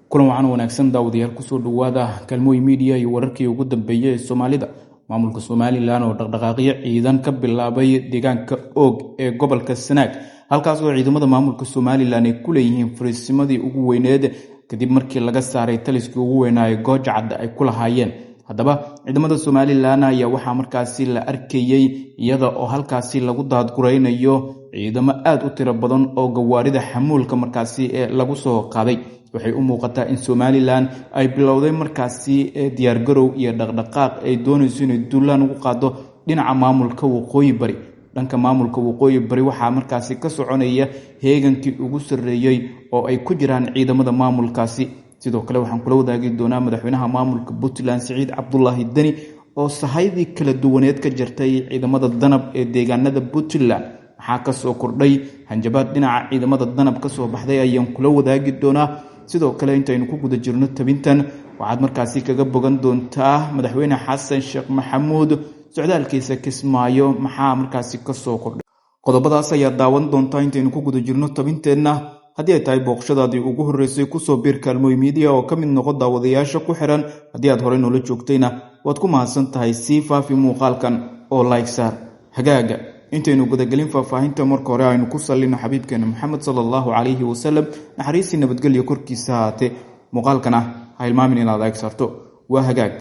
kulan waxaan wanaagsan daawadayaal kusoo dhawaada Kalmooy Media iyo wararkii ugu dambeeyay ee Soomaalida. Maamulka Somaliland oo dhaqdhaqaaqyo ciidan ka bilaabay deegaanka Og ee gobolka Sanaag, halkaas oo ciidamada maamulka Somaliland ay ku leeyihiin fariisimadii ugu weyneed kadib markii laga saaray taliskii ugu weynaa ee Goojacad ay ku lahaayeen. Haddaba ciidamada Somaliland ayaa waxaa markaasi la arkayay iyada oo halkaasi lagu daadguraynayo ciidamo aad u tiro badan oo gawaarida xamuulka markaasi ee lagu soo qaaday. waxay u muuqataa in Somaliland ay bilowday markaasi diyaar garow iyo dhaqdhaqaaq ay doonayso inay duulaan ugu qaado dhinaca maamulka waqooyi bari. dhanka maamulka waqooyi bari waxaa markaasi ka soconaya heegankii ugu sarreeyay oo ay ku jiraan ciidamada maamulkaasi. sidoo kale waxaan kula wadaagi doonaa madaxweynaha maamulka Puntland Siciid Cabdullaahi Dani oo sahaydii kala duwaneed ka jirtay ciidamada danab ee deegaanada Puntland. waxaa ka soo kordhay hanjabaad dhinaca ciidamada danab ka soo baxday ayaan kula wadaagi doonaa. sidoo kale intaynu ku guda jirno tabintan waxaad markaasi kaga bogan doontaa madaxweyne Xasan Sheekh Maxamuud socdaalkiisa Kismaayo maxaa markaasi ka soo kordhay. qodobadaas ayaa daawan doontaa intaynu ku guda jirno tabinteena. haddii ay tahay booqashadaadii ugu horreysay kusoo biir Kalmooy Media oo ka mid noqo daawadayaasha ku xiran. haddii aad horey noola joogtayna waad ku mahadsan tahay. sii faafi muuqaalkan oo like saar. hagaaga intaynu gudagelin faahfaahinta marka hore aynu ku salino xabiibkeena Maxamed sallallahu alayhi wasallam naxariisi nabadgelyo korkiisa haate. muuqaalkana ha ilmaamin inaad like saarto. waa hagaag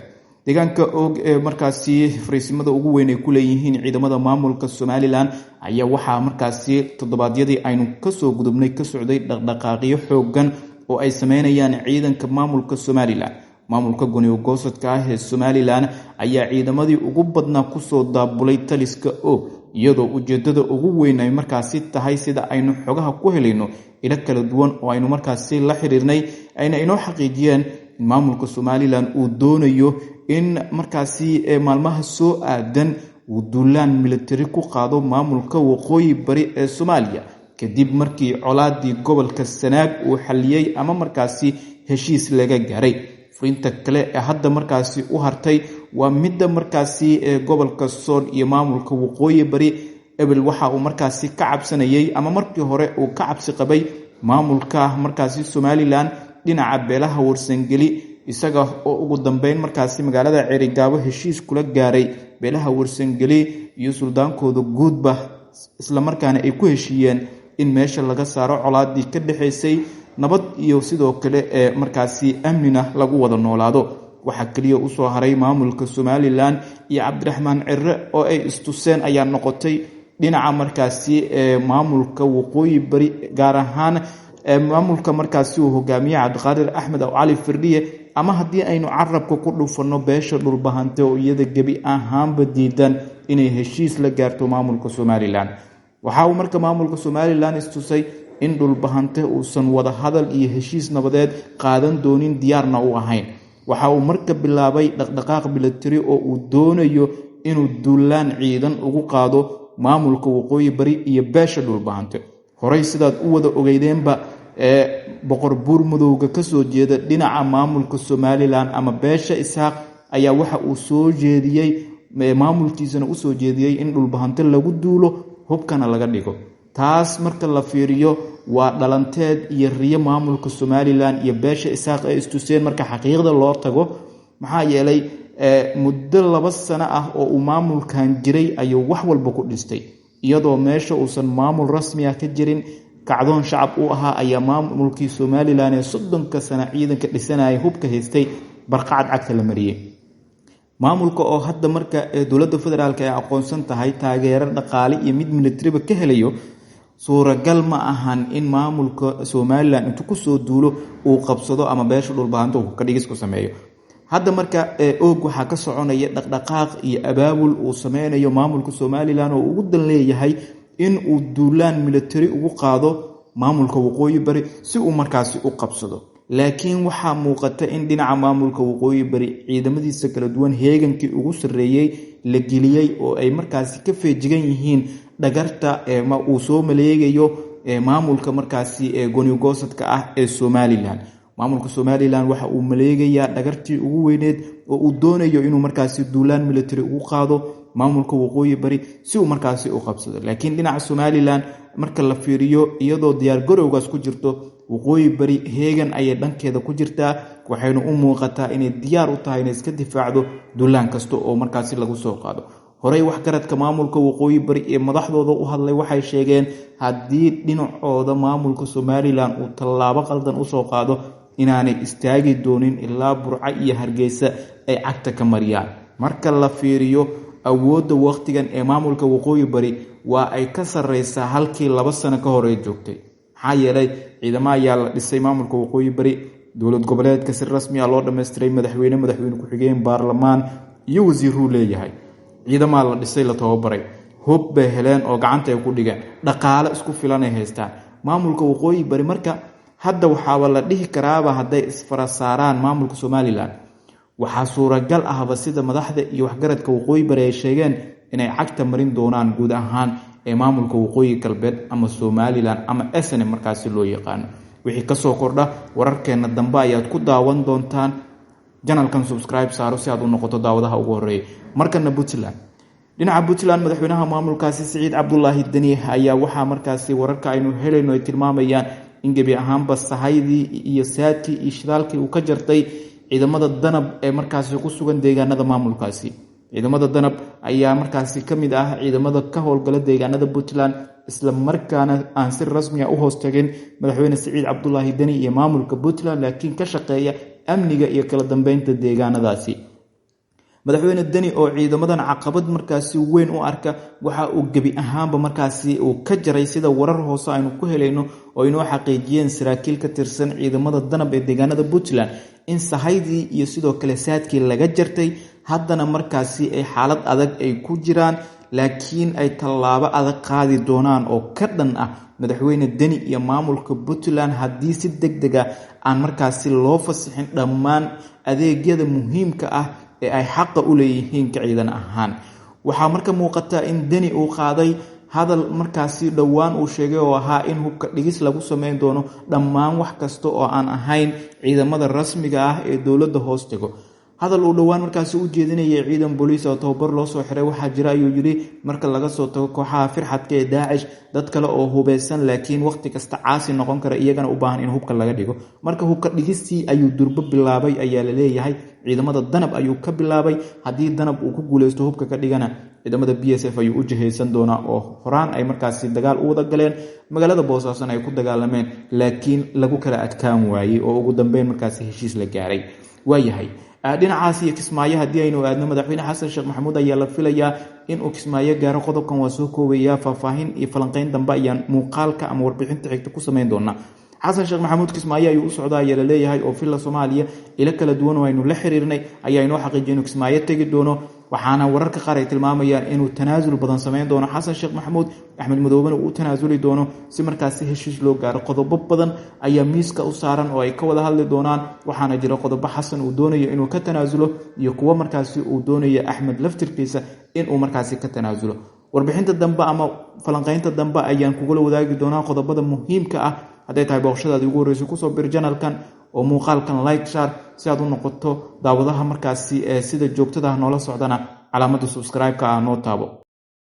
deegaanka Og ee markaasi fariisimada ugu weyn ay ku leeyihiin ciidamada maamulka Somaliland ayaa waxaa markaasi toddobaadyadii aynu ka soo gudubnay ka socday dhaqdhaqaaqyo xooggan oo ay sameynayaan ciidanka maamulka Somaliland. maamulka gooni-goosadka ah ee Somaliland ayaa ciidamadii ugu badnaa ku soo daabulay taliska Og, iyadoo ujeedada ugu weyn ay markaasi tahay sida aynu xogaha ku helayno ila kala duwan oo aynu markaasi la xiriirnay ayna inoo xaqiijiyeen in maamulka Somaliland uu doonayo in markaasi maalmaha soo aadan uu duulaan military ku qaado maamulka waqooyi bari ee Soomaaliya kadib markii colaadii gobolka Sanaag uu xaliyay ama markaasi heshiis laga gaaray. frinta kale ee hadda markaasi u hartay waa midda markaasi ee gobolka Sool iyo maamulka waqooyi bari. ebel waxa uu markaasi ka cabsanayay ama markii hore uu ka cabsi qabay maamulka markaasi Somaliland dhinaca beelaha warsangeli, isaga oo ugu dambeyn markaasi magaalada Ceerigaabo heshiis kula gaaray beelaha warsangeli iyo suldaankooda guudba, isla markaana ay ku heshiiyeen in meesha laga saaro colaadii ka dhaxaysay nabad iyo sidoo kale ee markaasi amnina lagu wada noolaado. waxa kaliya u soo haray maamulka Somaliland iyo Cabdiraxmaan Cirre oo ay istuseen ayaa noqotay dhinaca markaasi ee maamulka waqooyi bari, gaar ahaan maamulka markaasi uu hogaamiye Cabdiqaadir Axmed oo Cali Firdhiye, ama haddii aynu carabka ku dhufano beesha dhulbahante oo iyada gebi ahaanba diidan inay heshiis la gaarto maamulka Somaliland. waxa uu marka maamulka Somaliland istusay in dhulbahante uusan wada hadal iyo heshiis nabadeed qaadan doonin, diyaarna u ahayn. waxa uu marka bilaabay dhaqdhaqaaq military oo uu doonayo inuu duulaan ciidan ugu qaado maamulka waqooyi bari iyo beesha dhulbahante. horey sidaad u wada ogeydeenba boqor buur madowga ka soo jeeda dhinaca maamulka Somaliland ama beesha Isaaq ayaa waxa uu soo jeediyay maamulkiisana u soo jeediyay in dhulbahante lagu duulo, hubkana laga dhigo. taas marka la fiiriyo waa dhalanteed iyo riyo maamulka Somaliland iyo beesha Isaaq ee istuseen marka xaqiiqda loo tago. maxaa yeelay muddo 2 sano ah oo uu maamulkan jiray ayuu wax walba ku dhistay, iyadoo meesha uusan maamul rasmi ah ka jirin. kacdoon shacab u ahaa ayaa maamulkii Somaliland ee 30 sano ciidanka dhisanaya hubka haystay barqacad cagta la mariyay. maamulka oo hadda marka dowladda federaalka ay aqoonsan tahay taageero dhaqaale iyo mid military ka helayo, suuragal ma ahan in maamulka Somaliland intuu ku soo duulo uu qabsado ama beesha dhulbahanto uu ka dhigis ku sameeyo. hadda marka Og waxa ka soconaya dhaqdhaqaaq iyo abaabul uu sameynayo maamulka Somaliland oo ugu dan leeyahay in uu duulaan military ugu qaado maamulka waqooyi bari si uu markaasi u qabsado. laakiin waxaa muuqata in dhinaca maamulka waqooyi bari ciidamadiisa kala duwan heegankii ugu sarreeyay la geliyay oo ay markaasi ka feejigan yihiin dhagarta ma uu soo maleegayo maamulka markaasi ee gooni-goosadka ah ee Somaliland. maamulka Somaliland waxa uu maleegayaa dhagartii ugu weyneed oo uu doonayo inuu markaasi duulaan military ugu qaado maamulka waqooyi bari si uu markaasi u qabsado. laakiin dhinaca Somaliland marka la fiiriyo iyadoo diyaar garowgaas ku jirto waqooyi bari heegan ayay dhankeeda ku jirtaa waxayna u muuqataa inay diyaar u tahay inay iska difaacdo duulaan kasta oo markaasi lagu soo qaado horey waxgaradka maamulka waqooyi bari ee madaxdooda u hadlay waxay sheegeen haddii dhinacooda maamulka Somaliland uu tallaabo qaldan u soo qaado inaanay istaagi doonin ilaa Burco iyo Hargeysa ay cagta ka mariyaan marka la fiiriyo awoodda waqtigan ee maamulka waqooyi bari waa ay ka sareysaa halkii 2 sano ka hor ay joogtay maxaa yeelay ciidamada ayaa la dhisay maamulka waqooyi bari dowlad goboleedka si rasmi ah loo dhameystiray madaxweyne ku xigeen baarlamaan iyo wasiirru leeyahay ciidamada la dhisay la tababaray hub bay heleen oo gacanta ay ku dhigeen dhaqaale isku filan ay haystaan maamulka waqooyi bari marka hadda waxaa la dhihi karaaba haday isfarasaaraan maamulka Somaliland waxaa suuragal ahba sida madaxda iyo waxgaradka waqooyi bari ay sheegeen inay cagta marin doonaan guud ahaan ee maamulka waqooyi galbeed ama Somaliland ama SNM markaasi loo yaqaan wixii ka soo kordha wararkeena dambe ayaad ku daawan doontaan channelkan subscribe saaro si aad u noqoto daawadaha ugu horeeya markana Puntland dhinaca Puntland madaxweynaha maamulkaasi Siciid Cabdullaahi Dani ayaa waxa markaasi wararka aynu helayno ay tilmaamayaan in gabi ahaanba sahaydii iyo saadkii iyo shidaalkii uu ka jartay ciidamada danab ee markaasi ku sugan deegaanada maamulkaasi ciidamada danab ayaa markaasi kamid ah ciidamada ka howlgala deegaanada Puntland isla markaana aan si rasmi ah u hoostagin madaxweyne Siciid Cabdullaahi Dani iyo maamulka Puntland laakiin ka shaqeeya amniga iyo kala dambeynta deegaanadaasi madaxweyne Dani oo ciidamadan caqabad markaasi weyn u arka waxa uu gabi ahaanba markaasi uu ka jaray sida warar hoose aynu ku helayno oo inoo xaqiijiyeen saraakiil ka tirsan ciidamada danab ee deegaanada Puntland in sahaydii iyo sidoo kale saadkii laga jartay haddana markaasi ay xaalad adag ay ku jiraan laakiin ay tallaabo adag qaadi doonaan oo ka dhan ah madaxweyne Dani iyo maamulka Puntland haddii si degdeg ah aan markaasi loo fasixin dhammaan adeegyada muhiimka ah ee ay xaq u leeyihiin ka ciidan ahaan waxa marka muuqata in Dani uu qaaday hadal markaasi dhawaan uu sheegay oo ahaa in hubka dhigis lagu sameyn doono dhammaan wax kasta oo aan ahayn ciidamada rasmiga ah ee dawladda hoostigo hadal uu dhawaan markaasi u jeedinayay ciidan booliis oo tababar loo soo xiray waxa jira ayuu yiri marka laga soo tago kooxaha firxadka ee Daesh dad kale oo hubeysan laakiin waqti kasta caasi noqon kara iyagana u baahan in hubka laga dhigo marka hubka dhigistii ayuu durba bilaabay ayaa la leeyahay ciidamada danab ayuu ka bilaabay hadii danab uu ku guuleysto hubka ka dhigana ciidamada BSF ayuu u jiheysan doonaa oo horaan ay markaasi dagaal u wada galeen magaalada Boosaaso ay ku dagaalameen laakiin lagu kala adkaan waayay oo ugu dambeyn markaasi heshiis la gaaray waayahay dhinacaas iyo Kismaayo hadii aynu aadno madaxweyne Xasan Sheekh Maxamuud ayaa la filayaa in uu Kismaayo gaaro qodobkan waa soo koobaya faahfaahin iyo falanqeyn dambe ayaan muuqaalka ama warbixinta xigta ku sameyn doonaa Xasan Sheekh Maxamuud Kismaayo ayuu u socdaa ayaa la leeyahay oo filla Soomaaliya ila kala duwan oo aynu la xiriirnay ayaa inoo xaqiijiyay in Kismaayo tagi doono waxaana wararka qaar ay tilmaamayaan inuu tanaasul badan sameyn doono Xasan Sheekh Maxamuud Axmed Madoobana uu tanaasuli doono si markaasi heshiis loo gaaro qodobo badan ayaa miiska u saaran oo ay ka wada hadli doonaan waxaana jira qodobo Xasan uu doonayo inuu ka tanaasulo iyo kuwa markaasi uu doonayo Axmed laftirkiisa in uu markaasi ka tanaasulo warbixinta dambe ama falanqeynta dambe ayaan kugula wadaagi doonaa qodobada muhiimka ah haday tahay booqashadaada ugu horeyso ku soo bir channelkan oo muuqaalkan like share si aad u noqoto daawadaha markaasi ee sida joogtada ah noola socdana calaamada subscribe ka ah noo taabo